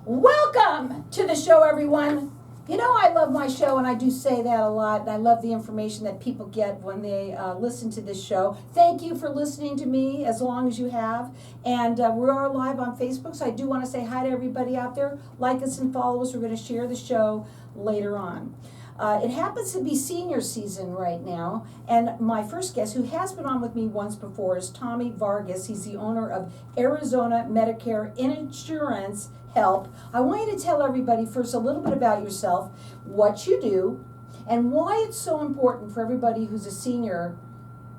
Welcome to the show, everyone. You know, I love my show, and I do say that a lot, and I love the information that people get when they listen to this show. Thank you for listening to me as long as you have. And we are live on Facebook, so I do want to say hi to everybody out there. Like us and follow us. We're going to share the show later on. It happens to be senior season right now, and my first guest, who has been on with me once before, is Tommy Vargas. He's the owner of Arizona Medicare Insurance Help. I want you to tell everybody first a little bit about yourself, what you do, and why it's so important for everybody who's a senior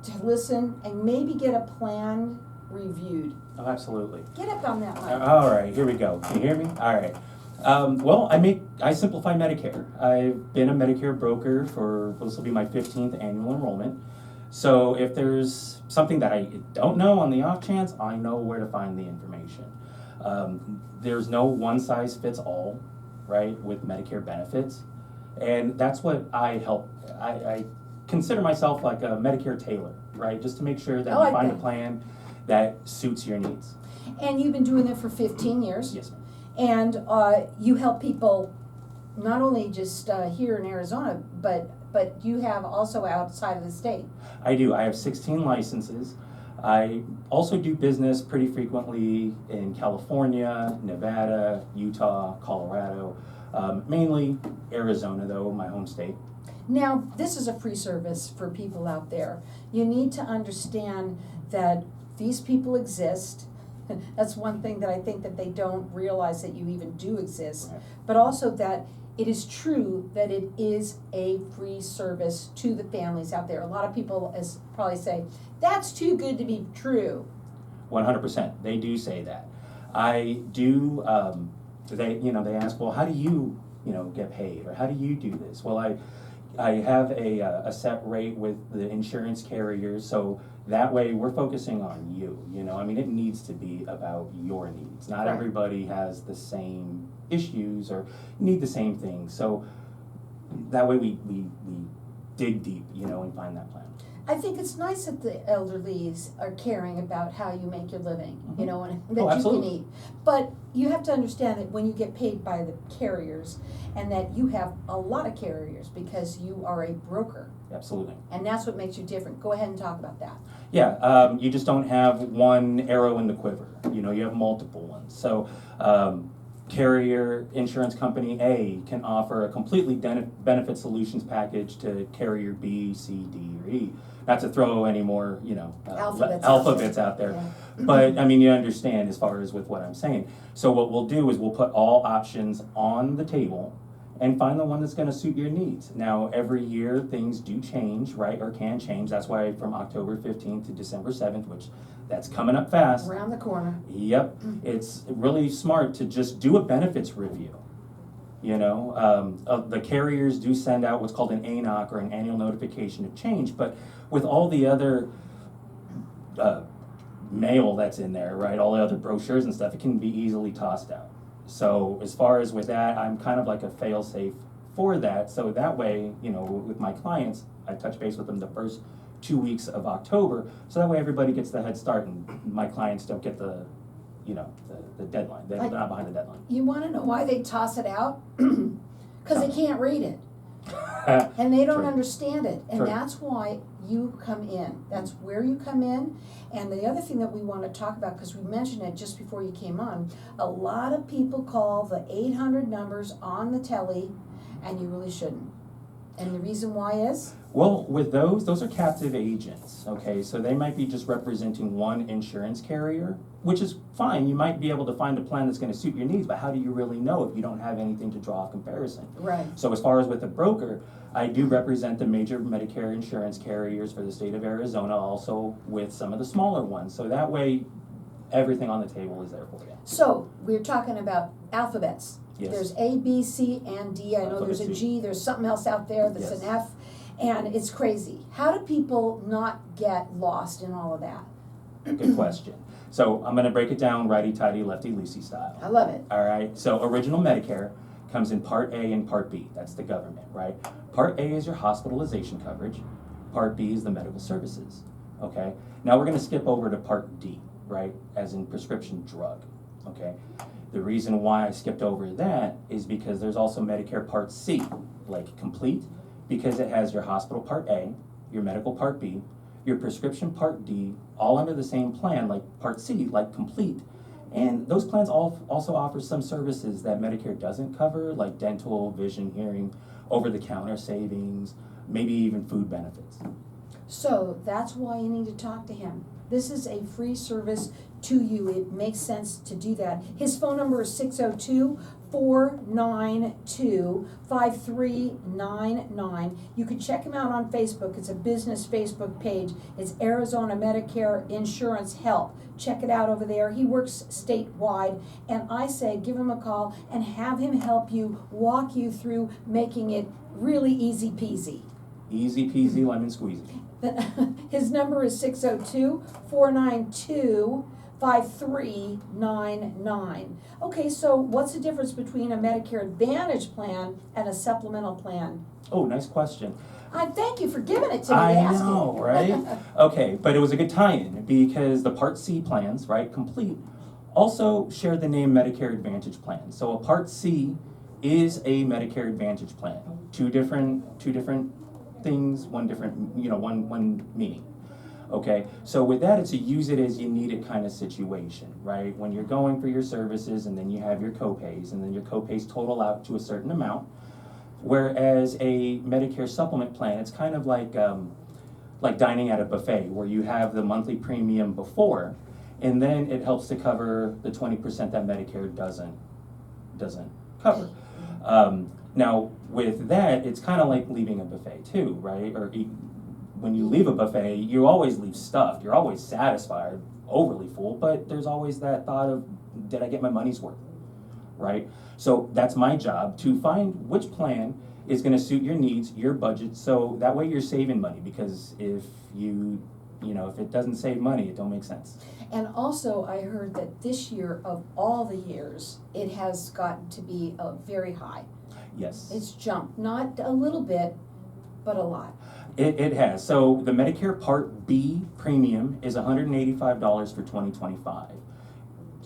to listen and maybe get a plan reviewed. Oh, absolutely. Get up on that line. All right, here we go. Can you hear me? All right. Well, I simplify Medicare. I've been a Medicare broker for, this will be my 15th annual enrollment. So if there's something that I don't know on the off chance, I know where to find the information. There's no one size fits all, right, with Medicare benefits. And that's what I help. I consider myself like a Medicare tailor, right, just to make sure that you find a plan that suits your needs. And you've been doing it for 15 years. Yes, ma'am. And you help people not only just here in Arizona, but you have also outside of the state. I do. I have 16 licenses. I also do business pretty frequently in California, Nevada, Utah, Colorado, mainly Arizona, though, my home state. Now, this is a free service for people out there. You need to understand that these people exist. That's one thing that I think that they don't realize, that you even do exist, Right. but also that it is true that it is a free service to the families out there. A lot of people probably say, that's too good to be true. 100%. They do say that. I do, they ask, well, how do you, get paid, or how do you do this? Well, I have a set rate with the insurance carriers, so that way we're focusing on you, it needs to be about your needs. Not Right. everybody has the same issues or need the same things, so that way we dig deep, and find that plan. I think it's nice that the elderlies are caring about how you make your living, Mhm. and that you can Absolutely. eat. But you have to understand that when you get paid by the carriers, and that you have a lot of carriers because you are a broker, Absolutely. and that's what makes you different. Go ahead and talk about that. Yeah, you just don't have one arrow in the quiver. You have multiple ones. So, carrier insurance company A can offer a completely benefit solutions package to carrier B, C, D, or E. Not to throw any more, alphabets out there. Yeah. But, you understand as far as with what I'm saying. So what we'll do is we'll put all options on the table and find the one that's going to suit your needs. Now, every year things do change, right, or can change. That's why from October 15th to December 7th, which that's coming up fast. Around the corner. Yep, it's really smart to just do a benefits review. The carriers do send out what's called an ANOC, or an annual notification of change, but with all the other mail that's in there, right, all the other brochures and stuff, it can be easily tossed out. So as far as with that, I'm kind of like a fail-safe for that, so that way, with my clients, I touch base with them the first 2 weeks of October, so that way everybody gets the head start and my clients don't get the deadline. They're not behind the deadline. You want to know why they toss it out? Because they can't read it. And they don't True. understand it. And True. that's why you come in. That's where you come in. And the other thing that we want to talk about, because we mentioned it just before you came on, a lot of people call the 800 numbers on the telly, and you really shouldn't. And the reason why is? Well, with those are captive agents, okay? So they might be just representing one insurance carrier, which is fine. You might be able to find a plan that's going to suit your needs, but how do you really know if you don't have anything to draw a comparison? Right. So as far as with a broker, I do represent the major Medicare insurance carriers for the state of Arizona, also with some of the smaller ones. So that way, everything on the table is there for you. So we're talking about alphabets. Yes. There's A, B, C, and D. I know Alphabet there's a soup. G. There's something else out there that's Yes. an F. And it's crazy. How do people not get lost in all of that? Good question. So I'm going to break it down righty-tighty, lefty-loosey style. I love it. All right, so original Medicare comes in Part A and Part B. That's the government, right? Part A is your hospitalization coverage. Part B is the medical services, okay? Now we're going to skip over to Part D, right, as in prescription drug, okay? The reason why I skipped over that is because there's also Medicare Part C, like complete, because it has your hospital Part A, your medical Part B, your prescription Part D, all under the same plan, like Part C, like complete. And those plans also offer some services that Medicare doesn't cover, like dental, vision, hearing, over-the-counter savings, maybe even food benefits. So that's why you need to talk to him. This is a free service to you. It makes sense to do that. His phone number is 602-492-5399. You can check him out on Facebook. It's a business Facebook page. It's Arizona Medicare Insurance Help. Check it out over there. He works statewide, and I say give him a call and have him help you, walk you through making it really easy peasy. Easy peasy lemon squeezy. His number is 602-492-5399. Okay, so what's the difference between a Medicare Advantage plan and a supplemental plan? Oh, nice question. I thank you for giving it to me. I know, right? Okay, but it was a good tie-in because the Part C plans, right, complete, also share the name Medicare Advantage plan. So a Part C is a Medicare Advantage plan. Two different things, one different, one meaning. Okay, so with that, it's a use it as you need it kind of situation, right? When you're going for your services and then you have your copays, and then your copays total out to a certain amount. Whereas a Medicare supplement plan, it's kind of like dining at a buffet where you have the monthly premium before, and then it helps to cover the 20% that Medicare doesn't cover. Now, with that, it's kind of like leaving a buffet too, right? Or when you leave a buffet, you always leave stuffed. You're always satisfied, overly full, but there's always that thought of, did I get my money's worth, right? So that's my job, to find which plan is going to suit your needs, your budget, so that way you're saving money, because if if it doesn't save money, it don't make sense. And also, I heard that this year, of all the years, it has gotten to be very high. Yes. It's jumped, not a little bit, but a lot. It has. So the Medicare Part B premium is $185 for 2025.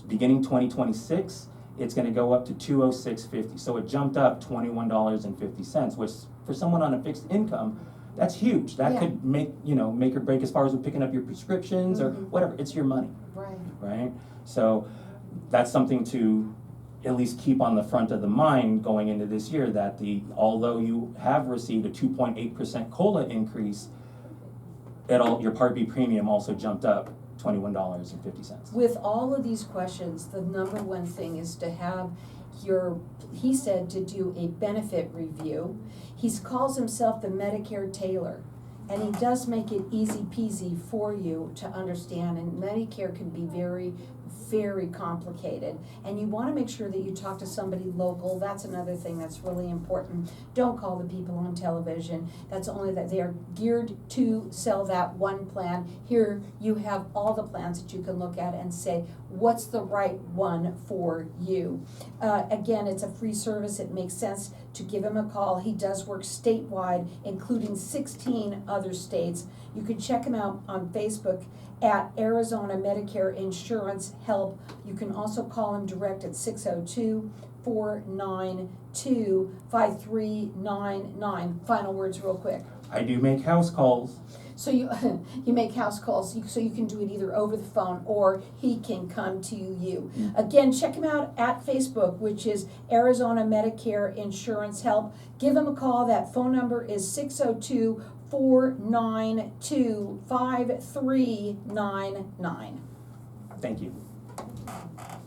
Beginning 2026, it's going to go up to $206.50. So it jumped up $21.50, which for someone on a fixed income, that's huge. That could make or break as far as with picking up your prescriptions or whatever. It's your money. Right. Right? So that's something to at least keep on the front of the mind going into this year, that although you have received a 2.8% COLA increase, your Part B premium also jumped up $21.50. With all of these questions, the number one thing is to have he said to do a benefit review. He calls himself the Medicare Tailor, and he does make it easy peasy for you to understand, and Medicare can be very, very complicated, and you want to make sure that you talk to somebody local. That's another thing that's really important. Don't call the people on television. That's only that they are geared to sell that one plan. Here you have all the plans that you can look at and say, what's the right one for you? Again, it's a free service. It makes sense to give him a call. He does work statewide, including 16 other states. You can check him out on Facebook at Arizona Medicare Insurance Help. You can also call him direct at 602-492-5399. Final words real quick. I do make house calls. So you make house calls, so you can do it either over the phone or he can come to you. Again, check him out at Facebook, which is Arizona Medicare Insurance Help. Give him a call. That phone number is 602-492-5399. Thank you.